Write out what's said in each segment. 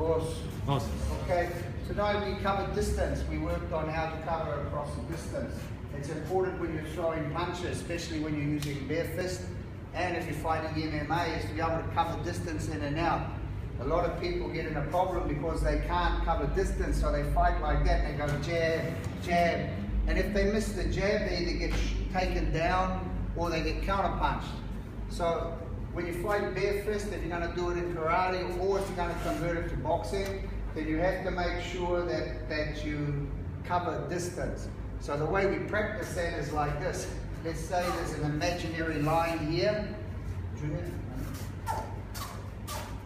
Awesome. Okay, tonight we covered distance. We worked on how to cover across the distance. It's important when you're throwing punches, especially when you're using bare fist, and if you're fighting MMA, is to be able to cover distance in and out. A lot of people get in a problem because they can't cover distance, so they fight like that, and they go jab, jab. And if they miss the jab, they either get taken down or they get counter-punched. So when you fight bare fist, if you're going to do it in karate or if you're going to convert it to boxing, then you have to make sure that you cover distance. So the way we practice that is like this. Let's say there's an imaginary line here.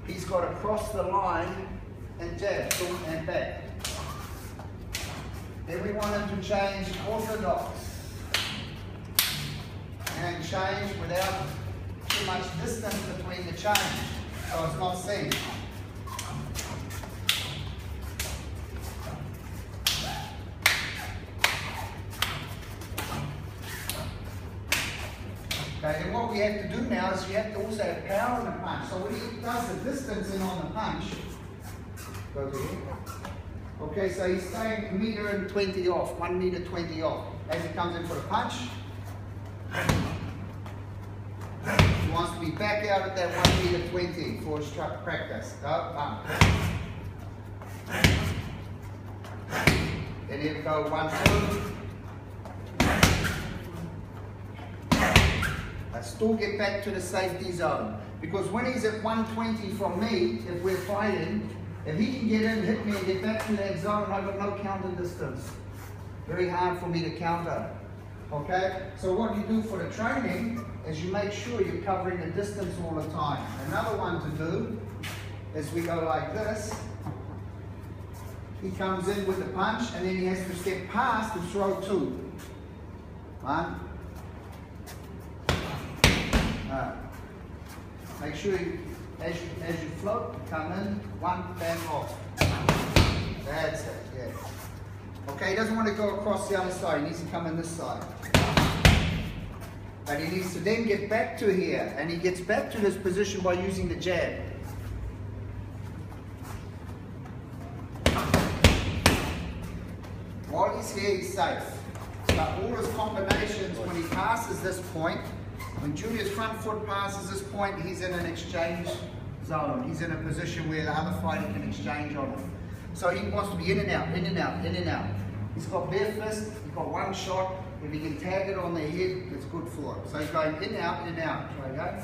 He's got to cross the line and jab, and back. Then we want him to change orthodox and change without too much distance between the change, so it's not seen. Okay, and what we have to do now is you have to also have power in the punch. So when he does the distance in on the punch, go to here. Okay, so he's staying 1.20 meters off, 1.20 meters off. As he comes in for the punch, he wants to be back out at that 1.20 meters for his practice. Go, bump. Then he'll go 1, 2. Still get back to the safety zone. Because when he's at 120 from me, if we're fighting, if he can get in, hit me, and get back to that zone, I've got no counter distance. Very hard for me to counter. Okay? So what you do for the training is you make sure you're covering the distance all the time. Another one to do is we go like this. He comes in with the punch, and then he has to step past and throw 2. 1. Make sure you, as you float, come in, 1, bang off. That's it, yeah. Okay, he doesn't want to go across the other side, he needs to come in this side. But he needs to then get back to here, and he gets back to this position by using the jab. While he's here, he's safe. So all his combinations, when he passes this point, when Julia's front foot passes this point, he's in an exchange zone. He's in a position where the other fighter can exchange on him. So he wants to be in and out, in and out, in and out. He's got bare fist, he's got one shot. If he can tag it on the head, it's good for him. So he's going in and out, in and out. Try go.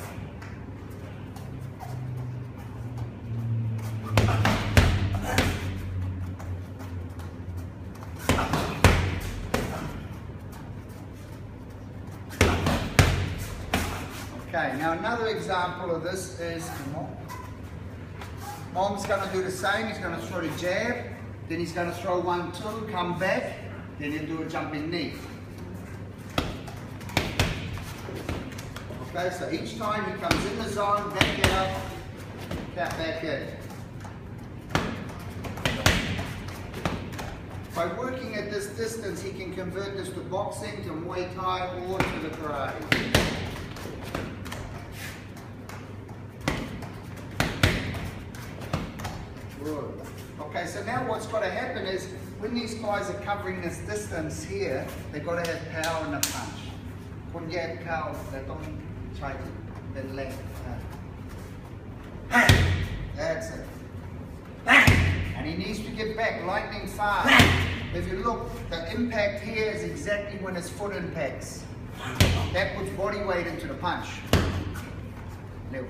Okay, now another example of this is Mom's going to do the same. He's going to throw the jab, then he's going to throw 1, 2, come back, then he'll do a jumping knee. Okay, so each time he comes in the zone, back it up, tap back in. By working at this distance, he can convert this to boxing, to Muay Thai, or to the karate. Okay, so now what's got to happen is when these guys are covering this distance here, they've got to have power in the punch. When you have power, they don't try to the left. That's it. And he needs to get back lightning fast. If you look, the impact here is exactly when his foot impacts. That puts body weight into the punch. Now.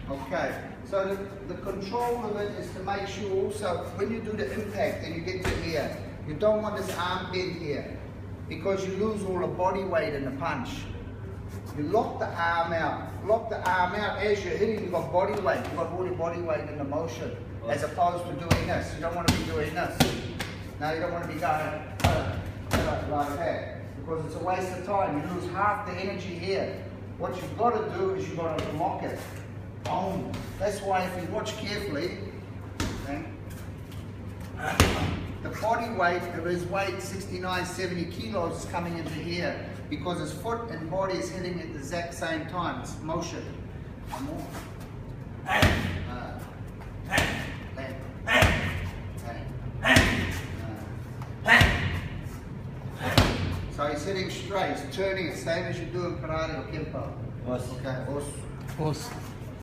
Okay, so the control of it is to make sure also when you do the impact and you get to here, you don't want this arm bent here because you lose all the body weight in the punch. You lock the arm out. Lock the arm out as you're hitting, you've got body weight. You've got all your body weight in the motion as opposed to doing this. You don't want to be doing this. Now you don't want to be going like that because it's a waste of time. You lose half the energy here. What you've got to do is you've got to lock it. boom. That's why if you watch carefully, okay, the body weight of his weight, 69, 70 kilos, is coming into here because his foot and body is hitting at the exact same time. It's motion. More. So he's hitting straight, he's turning, same as you do in karate or kempo. Os. Okay, os. Os.